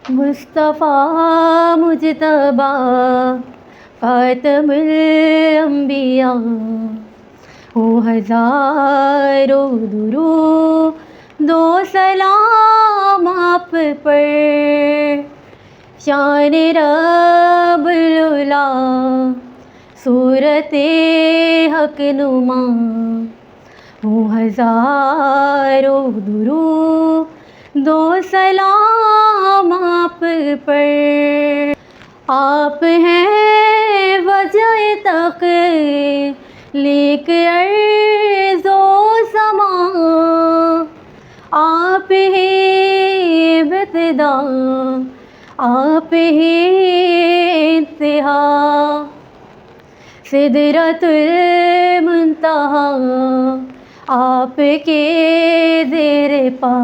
مصطفیٰ مجتبیٰ خاتم الانبیاء، ہو ہزاروں درود و سلام آپ پر، شان رب العلا صورت حق نما، ہو ہزاروں درود و سلام آپ پر۔ آپ ہیں وجہ تخلیق ارض و سما، آپ ہی ابتدا آپ ہی انتہا، سدرۃ المنتہا آپ کے زیر پا،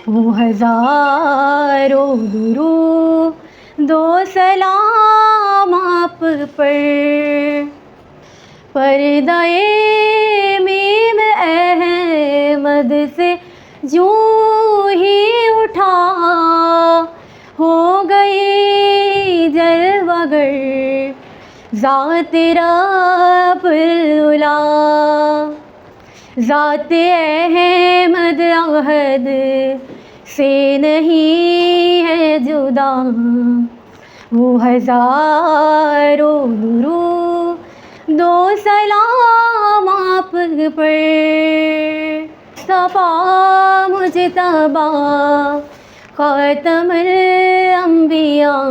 ہو ہزاروں درود و سلام آپ پر۔ پردہ میم احمد سے یوں ہی اٹھا، ہو گئی جلوہ گر ذات رب العلا، ذات احمد احد سے نہیں ہے جدا، وہ ہزاروں درود و سلام آپ پر۔ مصطفیٰ مجتبیٰ خاتم الانبیاء،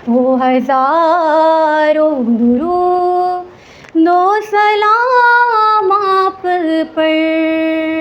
وہ ہزاروں درود و سلام آپ پر۔